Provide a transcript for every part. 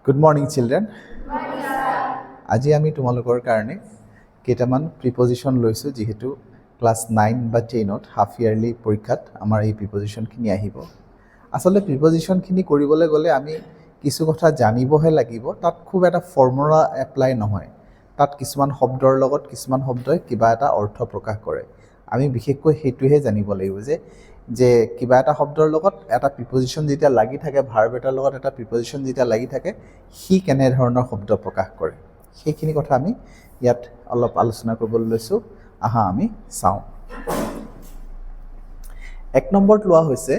Good morning, children. আজি আমি তোমালোকৰ কাৰণে কেইটামান প্ৰিপজিশন লৈছো যেহেতু ক্লাস 9 বা 10ত হাফ ইয়াৰলি পৰীক্ষাত আমাৰ এই প্ৰিপজিশনখিনি আহিব আসলে প্ৰিপজিশনখিনি কৰিবলৈ গলে আমি কিছু কথা জানিবহে লাগিব তাত খুব এটা ফৰ্মুলা এপ্লাই নহয় তাত কিছুমান শব্দৰ লগত কিছুমান শব্দই কিবা এটা অৰ্থ প্ৰকাশ কৰে আমি বিশেষকৈ হেতুহে জানিব লাগিব যে কিবা এটা শব্দৰ লগত এটা প্ৰিপজিশন যেতিয়া লাগি থাকে ভাৰ্ব এটাৰ লগত এটা প্ৰিপজিশন যেতিয়া লাগি থাকে হি কেনে ধৰণৰ শব্দ প্ৰকাশ কৰে সেইখিনি কথা আমি ইয়াত অলপ আলোচনা কৰিবলৈ লৈছো আহা আমি চাও এক নম্বৰত লোৱা হৈছে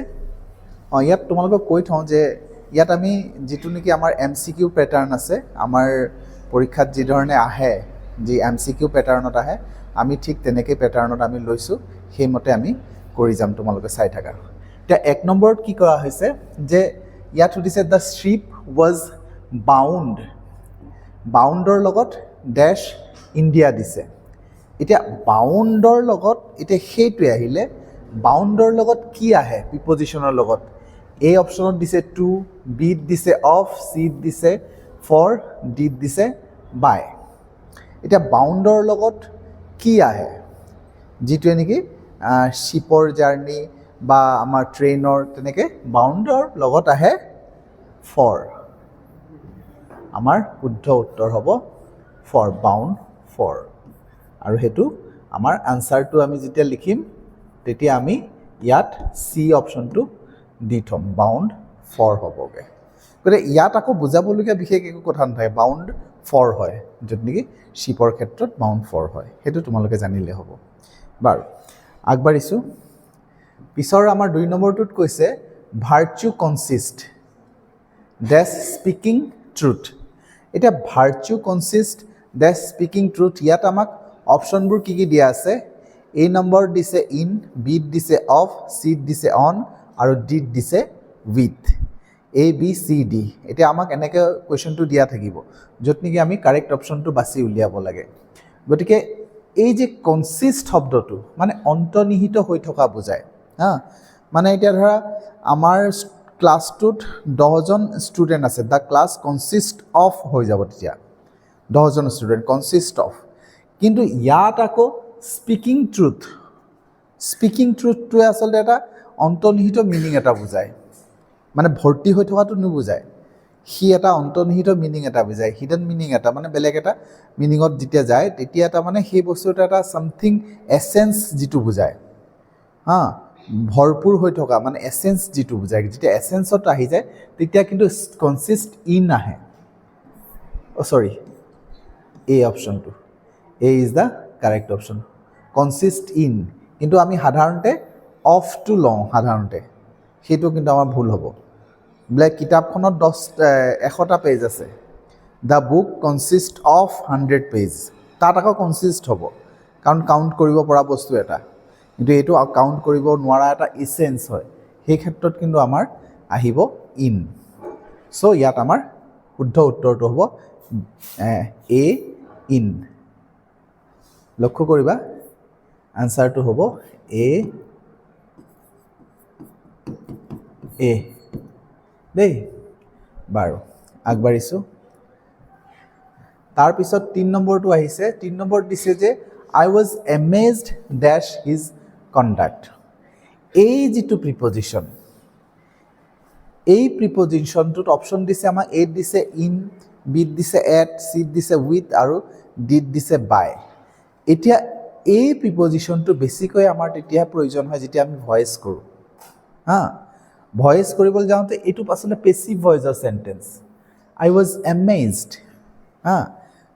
ইয়াত তোমালোকক কৈ থওঁ যে ইয়াত আমি যেটো নেকি আমাৰ এমসিকিউ প্যাটাৰ্ন আছে আমাৰ পৰীক্ষাত যি ধৰণে আহে যি এমসিকিউ প্যাটাৰ্নত আহে আমি ঠিক তেনেকৈ প্যাটাৰ্নত আমি লৈছো সেইমতে আমি কৰি যাম তোমালোকে চাই থাকা এতিয়া এক নম্বৰত কি কৰা হৈছে যে ইয়াত সুধিছে the ship was bound বাউণ্ডৰ লগত ড্যাশ ইণ্ডিয়া দিছে এতিয়া বাউণ্ডৰ লগত এতিয়া হেতুৱে আহিলে বাউণ্ডৰ লগত কি আহে প্ৰিপজিশনৰ লগত এ অপচনত দিছে টু বি দিছে অফ সি দিছে ফৰ ডি দিছে বাই এতিয়া বাউণ্ডৰ লগত কি আহে যেটো নেকি শিপৰ জাৰ্নি বা আমাৰ ট্ৰেইনৰ তেনেকে বাউণ্ডৰ লগত আহে ফৰ আমাৰ শুদ্ধ উত্তৰ হ'ব ফৰ বাউণ্ড ফৰ আৰু হেতু আমাৰ আনসাৰটো আমি যেতিয়া লিখিম তেতিয়া আমি ইয়াত সি অপচনটো দি থম বাউণ্ড ফৰ হ'বগে গতে ইয়াত আকৌ বুজাবলগীয়া বিশেষ একো কথা নাথাকে বাউণ্ড ফৰ হয় য'ত নেকি শিপৰ ক্ষেত্ৰত বাউণ্ড ফৰ হয় হেতু তোমালোকে জানিলে হ'ব বাৰু আগবাঢ়িছো পিছৰ আমাৰ 2 নম্বৰটোত কৈছে virtue consist dash speaking truth এটা virtue consist dash speaking truth ইয়াত আমাক অপশনবোৰ কি কি দিয়া আছে এ নম্বৰ দিছে ইন বি দিছে অফ সি দিছে অন আৰু ডি দিছে with A B C D এতিয়া আমাক এনেকৈ কোৱেশ্চনটো দিয়া থাকিব য'ত নেকি আমি কাৰেক্ট অপশনটো বাছি উলিয়াব লাগে গতিকে এই যে কনসিষ্ট শব্দটো মানে অন্তৰ্নিহিত হৈ থকা বুজায় হা মানে এতিয়া ধৰা আমাৰ ক্লাছটোত 10 জন ষ্টুডেন্ট আছে দা ক্লাছ কনসিষ্ট অফ হৈ যাব তেতিয়া 10 জন ষ্টুডেন্ট কনসিষ্ট অফ কিন্তু ইয়াত আকৌ স্পিকিং ট্ৰুথটো আসলে এটা অন্তৰ্নিহিত মিনিং এটা বুজায় মানে ভৰ্তি হৈ থকাটো নুবুজায় হি এটা অন্তৰ্নিহিত মিনিং এটা বুজায় হিডেন মিনিং এটা মানে বেলেগ এটা মিনিঙত যেতিয়া যায় তেতিয়া এটা মানে সেই বস্তুটো এটা সামথিং এসেন্স যেটো বুজায় হা ভৰপুৰ হৈ থকা মানে এসেন্স যেটো বুজায় যেতিয়া এসেন্সত আহি যায় তেতিয়া কিন্তু কনসিষ্ট ইন আহে সৰি এ অপশনটো A is the correct option consist in কিন্তু আমি সাধাৰণতে অফ টু লওঁ সাধাৰণতে সেইটো কিন্তু আমাৰ ভুল হ'ব ব্লেক কিতাপখনত 100টা পেজ আছে দা বুক কনসিষ্ট অফ 100 পেজ তাত আকৌ কনসিষ্ট হ'ব কাৰণ কাউণ্ট কৰিব পৰা বস্তু এটা কিন্তু এইটো কাউণ্ট কৰিব নোৱাৰা এটা এসেন্স হয় সেই ক্ষেত্ৰত কিন্তু আমাৰ আহিব ইন সো ইয়াত আমাৰ শুদ্ধ উত্তৰটো হ'ব এ ইন লক্ষ্য কৰিবা আনসাৰটো হ'ব এ দেই বাৰু আগবাঢ়িছো তাৰ পিছত 3 নম্বৰটো আহিছে 3 নম্বৰ দিছে যে I was amazed dash his conduct এই যেটো প্ৰিপজিশন এই প্ৰিপজিশনটোত অপশন দিছে আমাৰ এ দিছে ইন বি দিছে এট সি দিছে উইথ আৰু ডি দিছে বাই এতিয়া এই প্ৰিপজিশনটো বেছিকৈ আমাৰ তেতিয়া প্ৰয়োজন হয় যেতিয়া আমি ভয়েস কৰো হা ভয়েস কৰিবলৈ যাওঁতে এটো আসলে পেসিভ ভয়েসৰ সেন্টেন্স I was amazed হা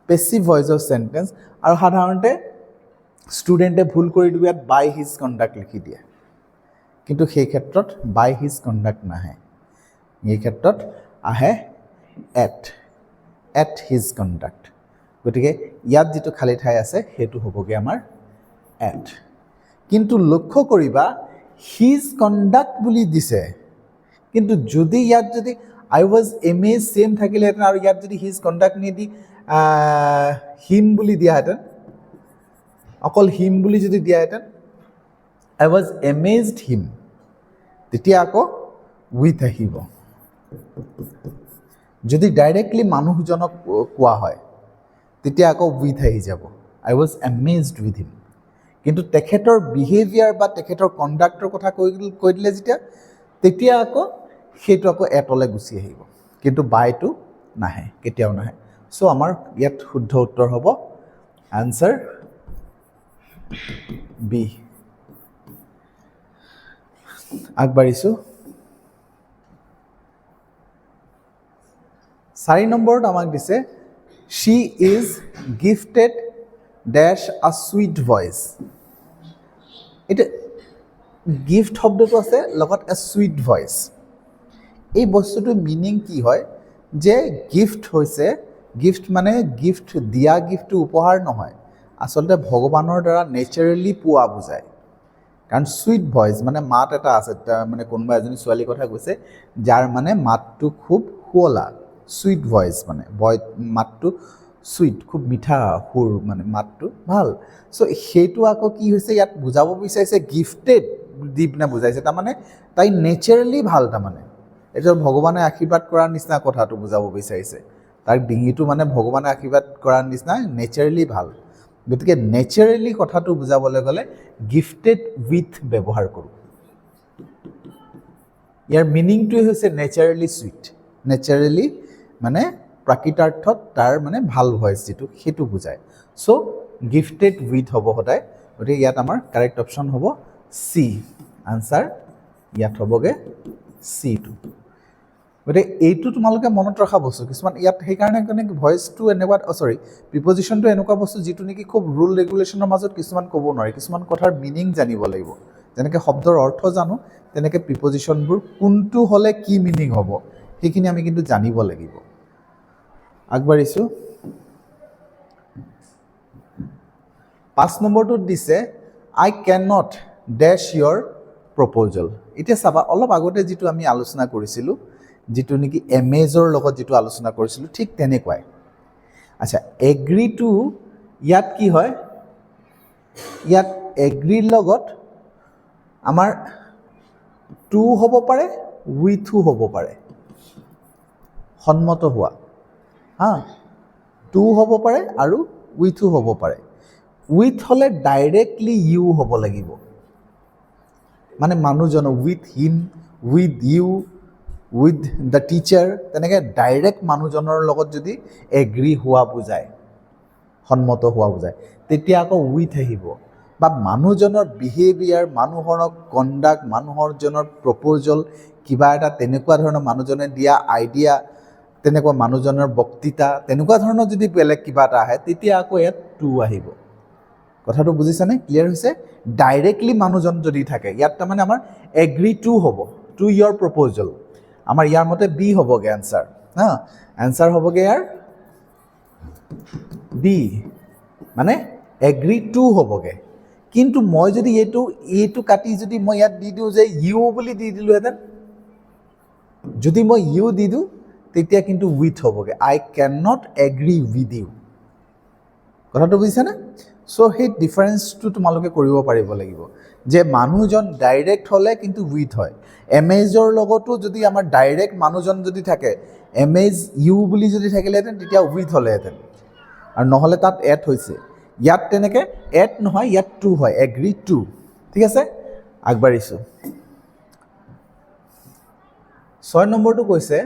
পেসিভ ভয়েসৰ সেন্টেন্স আৰু সাধাৰণতে ষ্টুডেন্টে ভুল কৰি দিব ইয়াত বাই হিজ কন্ডাক্ট লিখি দিয়ে কিন্তু সেই ক্ষেত্ৰত বাই হিজ কন্ডাক্ট নাহে এই ক্ষেত্ৰত আহে এট হিজ কন্ডাক্ট গতিকে ইয়াত যেটো খালি ঠাই আছে হেতু হ'বগে আমাৰ এট কিন্তু লক্ষ্য কৰিবা হিজ কন্ডাক্ট বুলি দিছে কিন্তু যদি ইয়াত যদি I was amazed সেম থাকিলেহেঁতেন আৰু ইয়াত যদি হিজ কন্ডাক্ট নিদি হিম বুলি দিয়াহেঁতেন অকল হিম বুলি যদি দিয়াহেঁতেন I was amazed him তেতিয়া আকৌ উইথ আহিব যদি ডাইৰেক্টলি মানুহজনক কোৱা হয় তেতিয়া আকৌ উইথ আহি যাব, আই ৱাজ এমেজড উইথ হিম। কিন্তু তেখেতৰ বিহেভিয়াৰ বা তেখেতৰ কণ্ডাক্টৰ কথা কৈ দিলে তেতিয়া আকৌ সেইটো আকৌ এটলৈ গুচি আহিব, কিন্তু বাইটো নাহে, কেতিয়াও নাহে। চ' আমাৰ ইয়াত শুদ্ধ উত্তৰ হ'ব আনচাৰ বি। আগবাঢ়িছোঁ। 4 নম্বৰত আমাক দিছে শ্বি ইজ গিফটেড ডেছ আ চুইট ভইচ। এতিয়া গিফ্ট শব্দটো আছে লগত এ চুইট ভইচ। এই বস্তুটোৰ মিনিং কি হয় যে গিফ্ট হৈছে, গিফ্ট মানে গিফ্ট দিয়া, গিফ্টটো উপহাৰ নহয়, আচলতে ভগৱানৰ দ্বাৰা নেচাৰেলি পোৱা বুজায়। কাৰণ চুইট ভইচ মানে মাত এটা আছে, মানে কোনোবা এজনী ছোৱালীৰ কথা কৈছে যাৰ মানে মাতটো খুব শুৱলা, চুইট ভইচ মানে মাতটো চুইট, খুব মিঠা সুৰ, মানে মাতটো ভাল। চ' সেইটো আকৌ কি হৈছে ইয়াত বুজাব বিচাৰিছে গিফটেড দি পিনে বুজাইছে, তাৰমানে তাই নেচাৰেলি ভাল, তাৰমানে এইটো ভগৱানে আশীৰ্বাদ কৰাৰ নিচিনা কথাটো বুজাব বিচাৰিছে। তাৰ ডিঙিটো মানে ভগৱানে আশীৰ্বাদ কৰাৰ নিচিনা নেচাৰেলি ভাল। গতিকে নেচাৰেলি কথাটো বুজাবলৈ গ'লে গিফটেড উইথ ব্যৱহাৰ কৰোঁ। ইয়াৰ মিনিংটোৱে হৈছে নেচাৰেলি চুইট, নেচাৰেলি মানে প্ৰাকৃতাৰ্থত তাৰ মানে ভাল ভইচ যিটো সেইটো বুজায়। চ' গিফটেড উইথ হ'ব সদায়। গতিকে ইয়াত আমাৰ কাৰেক্ট অপশ্যন হ'ব চি, আনচাৰ ইয়াত হ'বগৈ চিটো। গতিকে এইটো তোমালোকে মনত ৰখা বস্তু কিছুমান ইয়াত, সেইকাৰণে ভইচটো এনেকুৱা প্ৰিপজিশ্যনটো এনেকুৱা বস্তু যিটো নেকি খুব ৰুল ৰেগুলেশ্যনৰ মাজত কিছুমান ক'ব নোৱাৰি, কিছুমান কথাৰ মিনিং জানিব লাগিব। যেনেকৈ শব্দৰ অৰ্থ জানো তেনেকৈ প্ৰিপজিশ্যনবোৰ কোনটো হ'লে কি মিনিং হ'ব সেইখিনি আমি কিন্তু জানিব লাগিব। আগবাঢ়িছোঁ। 5 নম্বৰটোত দিছে আই can not dash your proposal. এতিয়া চাবা, অলপ আগতে যিটো আমি আলোচনা কৰিছিলোঁ, যিটো নেকি এমেজৰ লগত যিটো আলোচনা কৰিছিলোঁ, ঠিক তেনেকুৱাই। আচ্ছা, এগ্ৰি টু ইয়াত কি হয়, ইয়াত এগ্ৰিৰ লগত আমাৰ টু হ'ব পাৰে, উইথো হ'ব পাৰে, সন্মত হোৱা। টু হ'ব পাৰে আৰু উইথো হ'ব পাৰে। উইথ হ'লে ডাইৰেক্টলি ইউ হ'ব লাগিব, মানে মানুহজনৰ with him, with you, with the teacher, তেনেকৈ ডাইৰেক্ট মানুহজনৰ লগত যদি এগ্ৰি হোৱা বুজায়, সন্মত হোৱা বুজায়, তেতিয়া আকৌ উইথ আহিব। বা মানুহজনৰ বিহেভিয়াৰ, মানুহৰ কণ্ডাক্ট, মানুহজনৰ প্ৰপ'জল, কিবা এটা তেনেকুৱা ধৰণৰ মানুহজনে দিয়া আইডিয়া, তেনেকুৱা মানুহজনৰ বক্তৃতা, তেনেকুৱা ধৰণৰ যদি বেলেগ কিবা এটা আহে তেতিয়া আকৌ ইয়াত টু আহিব। কথাটো বুজিছানে? ক্লিয়াৰ হৈছে? ডাইৰেক্টলি মানুহজন যদি থাকে ইয়াত তাৰমানে আমাৰ এগ্ৰি টু হ'ব, টু ইয়ৰ প্ৰপ'জেল। আমাৰ ইয়াৰ মতে বি হ'বগৈ এনচাৰ। এনচাৰ হ'বগৈ ইয়াৰ বি, মানে এগ্ৰি টু হ'বগৈ। কিন্তু মই যদি এইটো কাটি যদি মই ইয়াত দি দিওঁ যে ইউ বুলি দি দিলোঁহেঁতেন, যদি মই ইউ দি দিওঁ তেতিয়া কিন্তু উইথ হ'বগৈ, I can not agree with you. কথাটো বুজিছানে? চ' সেই ডিফাৰেঞ্চটো তোমালোকে কৰিব পাৰিব লাগিব যে মানুহজন ডাইৰেক্ট হ'লে কিন্তু উইথ হয়। এমেজৰ লগতো যদি আমাৰ ডাইৰেক্ট মানুহজন যদি থাকে, এমেজ ইউ বুলি যদি থাকিলেহেঁতেন তেতিয়া উইথ হ'লেহেঁতেন, আৰু নহ'লে তাত এড হৈছে। ইয়াত তেনেকৈ এড নহয়, ইয়াত টু হয়, এগ্ৰি টু। ঠিক আছে, আগবাঢ়িছোঁ। 6 নম্বৰটো কৈছে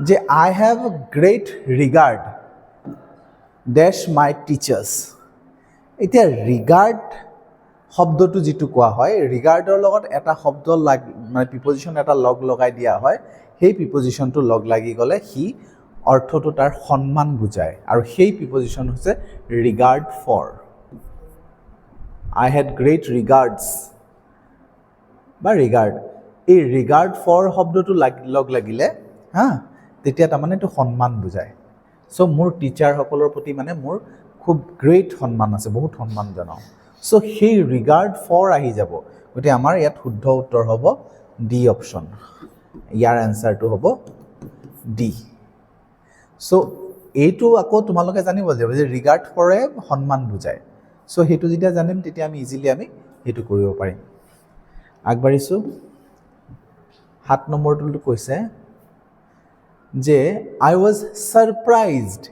যে I have great regard dash my teachers. এতিয়া ৰিগাৰ্ড শব্দটো যিটো কোৱা হয়, ৰিগাৰ্ডৰ লগত এটা শব্দ মানে প্ৰিপজিশ্যন এটা লগাই দিয়া হয়, সেই প্ৰিপজিশ্যনটো লাগি গ'লে সি অৰ্থটো তাৰ সন্মান বুজায়, আৰু সেই প্ৰিপজিশ্যন হৈছে regard for. I had great regards বা ৰিগাৰ্ড, এই ৰিগাৰ্ড ফৰ শব্দটো লাগিলে তেতিয়া তাৰমানে এইটো সন্মান বুজায়। চ' মোৰ টিচাৰসকলৰ প্ৰতি মানে মোৰ খুব গ্ৰেট সন্মান আছে, বহুত সন্মান জনাওঁ। চ' সেই ৰিগাৰ্ড ফৰ আহি যাব। গতিকে আমাৰ ইয়াত শুদ্ধ উত্তৰ হ'ব ডি অপশ্যন। ইয়াৰ এনচাৰটো হ'ব ডি। চ' এইটো আকৌ তোমালোকে জানিব লাগিব যে ৰিগাৰ্ড ফৰে সন্মান বুজায়। চ' সেইটো যেতিয়া জানিম তেতিয়া আমি ইজিলি সেইটো কৰিব পাৰিম। আগবাঢ়িছোঁ। 7 নম্বৰটো কৈছে যে আই ৱাজ ছাৰপ্ৰাইজড,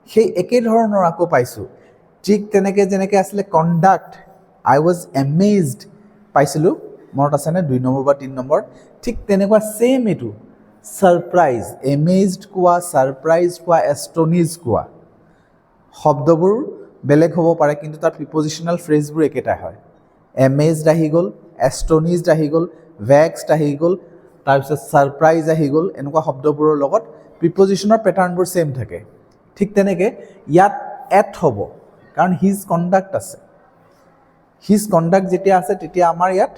সেই একেধৰণৰ আকৌ পাইছোঁ। ঠিক তেনেকৈ যেনেকৈ আছিলে কণ্ডাক্ট, আই ৱাজ এমেজড পাইছিলোঁ, মনত আছেনে 2 নম্বৰ বা 3 নম্বৰ? ঠিক তেনেকুৱা ছেইম এইটো ছাৰপ্ৰাইজ, এমেজড কোৱা, ছাৰপ্ৰাইজ কোৱা, এষ্টনিজ কোৱা, শব্দবোৰ বেলেগ হ'ব পাৰে কিন্তু তাৰ প্ৰিপজিশ্যনেল ফ্ৰেজবোৰ একেটাই হয়। এমেজড আহি গ'ল, এষ্টনিজড আহি গ'ল, ভেক্সড আহি গ'ল, তাৰপিছত ছাৰপ্ৰাইজ আহি গ'ল, এনেকুৱা শব্দবোৰৰ লগত প্ৰিপজিশ্যনৰ পেটাৰ্ণবোৰ ছেইম থাকে। ঠিক তেনেকৈ ইয়াত এট হ'ব, কাৰণ হিজ কণ্ডাক্ট আছে। হিজ কণ্ডাক্ট যেতিয়া আছে তেতিয়া আমাৰ ইয়াত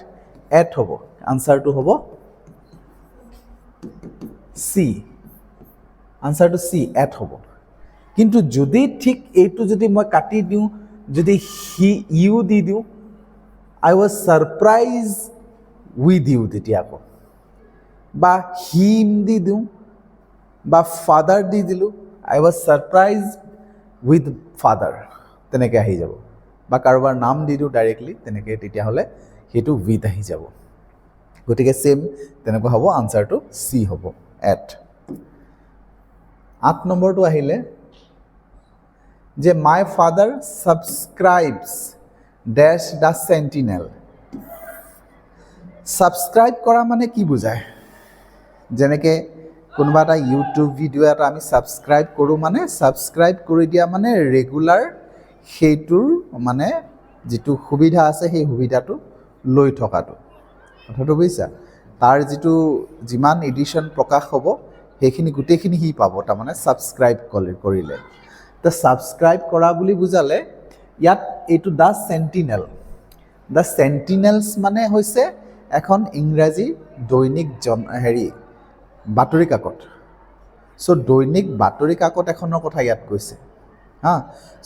এট হ'ব। আনচাৰটো হ'ব চি, আনচাৰটো চি, এট হ'ব। কিন্তু যদি ঠিক এইটো যদি মই কাটি দিওঁ, যদি ইউ দি দিওঁ, আই ৱাজ ছাৰপ্ৰাইজ উইথ ইউ, তেতিয়া আকৌ বা হিম দি দিওঁ বা ফাদাৰ দি দিলোঁ, আই ৱাজ ছাৰপ্ৰাইজ উইথ ফাদাৰ, তেনেকৈ আহি যাব। বা কাৰোবাৰ নাম দি দিওঁ ডাইৰেক্টলি, তেনেকৈ তেতিয়াহ'লে সেইটো উইথ আহি যাব। গতিকে ছেইম তেনেকুৱা হ'ব, আনচাৰটো চি হ'ব, এট। 8 নম্বৰটো আহিলে যে my father subscribes dash the Sentinel. Subscribe কৰা মানে কি বুজায়? যেনেকৈ কোনোবা এটা ইউটিউব ভিডিঅ' এটা আমি ছাবস্ক্ৰাইব কৰোঁ, মানে ছাবস্ক্ৰাইব কৰি দিয়া মানে ৰেগুলাৰ সেইটোৰ মানে যিটো সুবিধা আছে সেই সুবিধাটো লৈ থকাটো, কথাটো বুজিছা? তাৰ যিটো যিমান এডিশ্যন প্ৰকাশ হ'ব সেইখিনি গোটেইখিনি সি পাব, তাৰমানে ছাবস্ক্ৰাইব কৰিলে। তো ছাবস্ক্ৰাইব কৰা বুলি বুজালে ইয়াত এইটো দ্য চেণ্টিনেল। দ্য চেণ্টিনেলছ মানে হৈছে এখন ইংৰাজী দৈনিক বাতৰি কাকত। চ' দৈনিক বাতৰি কাকত এখনৰ কথা ইয়াত কৈছে, হা।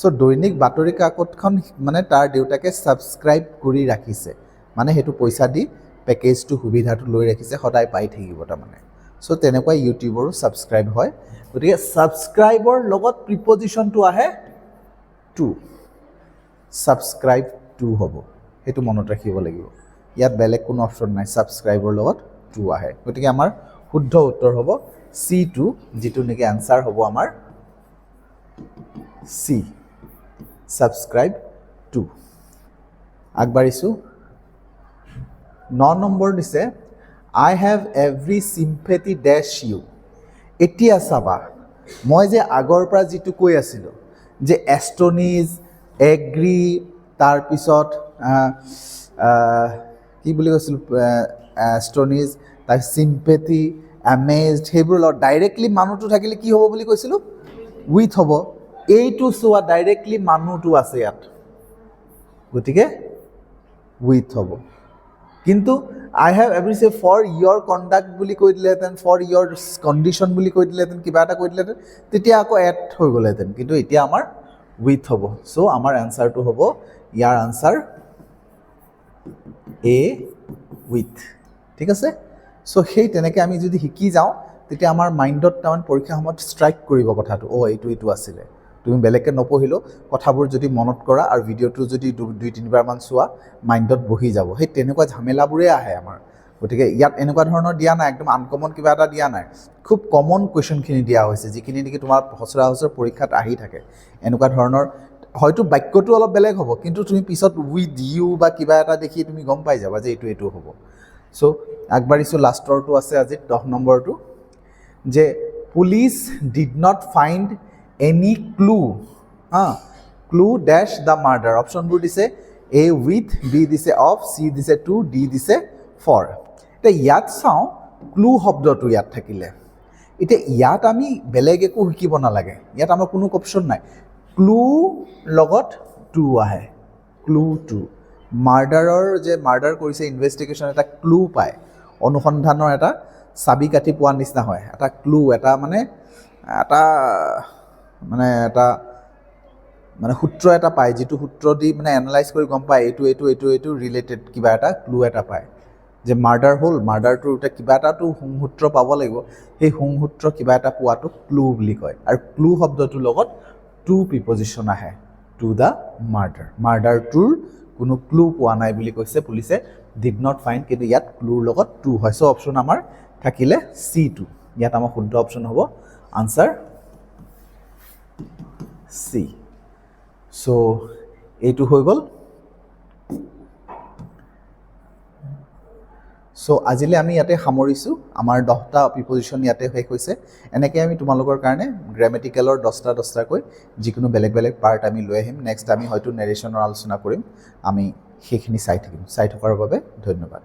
চ' দৈনিক বাতৰি কাকতখন মানে তাৰ দেউতাকে ছাবস্ক্ৰাইব কৰি ৰাখিছে, মানে সেইটো পইচা দি পেকেজটো সুবিধাটো লৈ ৰাখিছে, সদায় পাই থাকিব তাৰমানে। চ' তেনেকুৱা ইউটিউবৰো ছাবস্ক্ৰাইব হয়। গতিকে ছাবস্ক্ৰাইবৰ লগত প্ৰিপজিশ্যনটো আহে টু, ছাবস্ক্ৰাইব টু হ'ব, সেইটো মনত ৰাখিব লাগিব। ইয়াত বেলেগ কোনো অপশ্যন নাই, ছাবস্ক্ৰাইবৰ লগত টু আহে। গতিকে আমাৰ শুদ্ধ উত্তৰ হ'ব চি টু, যিটো নেকি আনচাৰ হ'ব আমাৰ চি, ছাবস্ক্ৰাইব টু। আগবাঢ়িছোঁ। 9 নম্বৰ দিছে I have every sympathy dash you. এতিয়া চাবা, মই যে আগৰ পৰা যিটো কৈ আছিলোঁ যে এষ্টনিজ, এগ্ৰি, তাৰপিছত কি বুলি কৈছিলোঁ, এষ্টনিজ, তাৰ চিম্পেথি, এমেজড, সেইবোৰ লগত ডাইৰেক্টলি মানুহটো থাকিলে কি হ'ব বুলি কৈছিলোঁ? উইথ হ'ব। এইটো চোৱা ডাইৰেক্টলি মানুহটো আছে ইয়াত, গতিকে উইথ হ'ব। কিন্তু আই হেভ এভৰি চে ফৰ ইয়ৰ কণ্ডাক্ট বুলি কৈ দিলেহেঁতেন, ফৰ ইয়ৰ কণ্ডিশ্যন বুলি কৈ দিলেহেঁতেন, কিবা এটা কৈ দিলেহেঁতেন, তেতিয়া আকৌ এট হৈ গ'লহেঁতেন। কিন্তু এতিয়া আমাৰ উইথ হ'ব। চ' আমাৰ এনচাৰটো হ'ব, ইয়াৰ আনচাৰ এ, উইথ। ঠিক আছে? চ' সেই তেনেকৈ আমি যদি শিকি যাওঁ তেতিয়া আমাৰ মাইণ্ডত তাৰমানে পৰীক্ষাৰ সময়ত ষ্ট্ৰাইক কৰিব কথাটো, এইটো আছিলে। তুমি বেলেগকৈ নপঢ়িলেও কথাবোৰ যদি মনত কৰা আৰু ভিডিঅ'টো যদি 2-3বাৰমান চোৱা, মাইণ্ডত বহি যাব। সেই তেনেকুৱা ঝামেলাবোৰেই আহে আমাৰ। গতিকে ইয়াত এনেকুৱা ধৰণৰ দিয়া নাই, একদম আনকমন কিবা এটা দিয়া নাই, খুব কমন কুৱেশ্যনখিনি দিয়া হৈছে, যিখিনি নেকি তোমাৰ সচৰাচৰ পৰীক্ষাত আহি থাকে। এনেকুৱা ধৰণৰ হয়তো বাক্যটো অলপ বেলেগ হ'ব, কিন্তু তুমি পিছত উইথ ইউ বা কিবা এটা দেখি তুমি গম পাই যাবা যে এইটো হ'ব। চ' আগবাঢ়িছোঁ। লাষ্টৰটো আছে আজি 10 নম্বৰটো, যে police did not find any clue, clue dash the murder. অপশ্যনবোৰ দিছে এ উইথ, বি দিছে অফ, চি দিছে টু, ডি দিছে ফৰ। এতিয়া ইয়াত চাওঁ ক্লু শব্দটো ইয়াত থাকিলে, এতিয়া ইয়াত আমি বেলেগ একো শিকিব নালাগে, ইয়াত আমাৰ কোনো অপশ্যন নাই। ক্লু লগত টু আহে, ক্লু টু। মাৰ্ডাৰৰ যে মাৰ্ডাৰ কৰিছে ইনভেষ্টিগেশ্যন, এটা ক্লু পায়, অনুসন্ধানৰ এটা চাবি কাঠি পোৱাৰ নিচিনা হয়, এটা ক্লু, এটা সূত্ৰ এটা পায়, যিটো সূত্ৰ দি মানে এনালাইজ কৰি গম পায় এইটো ৰিলেটেড কিবা এটা ক্লু এটা পায়, যে মাৰ্ডাৰ হ'ল, মাৰ্ডাৰটোৰ এতিয়া কিবা এটাতো সংসূত্ৰ পাব লাগিব, সেই সংসূত্ৰ কিবা এটা পোৱাটো ক্লু বুলি কয়। আৰু ক্লু শব্দটোৰ লগত টু প্ৰিপজিশ্যন আহে, টু দ্য মাৰ্ডাৰ। মাৰ্ডাৰটোৰ কোনো ক্লু পোৱা নাই বুলি কৈছে পুলিচে, ডিড নট ফাইণ্ড, কিন্তু ইয়াত ক্লুৰ লগত টু হয়। চ' অপশ্যন আমাৰ থাকিলে চি টু। ইয়াত আমাৰ শুদ্ধ অপশ্যন হ'ব আনচাৰ চি। চ' এইটো হৈ গ'ল। চ' আজিলৈ আমি ইয়াতে সামৰিছোঁ। আমাৰ 10টা প্ৰিপজিশ্যন ইয়াতে শেষ হৈছে। এনেকৈ আমি তোমালোকৰ কাৰণে গ্ৰামেটিকেলৰ 10টাকৈ যিকোনো বেলেগ বেলেগ পাৰ্ট আমি লৈ আহিম। নেক্সট আমি হয়তো নেৰেশ্যনৰ আলোচনা কৰিম। আমি সেইখিনি চাই থাকিম। চাই থকাৰ বাবে ধন্যবাদ।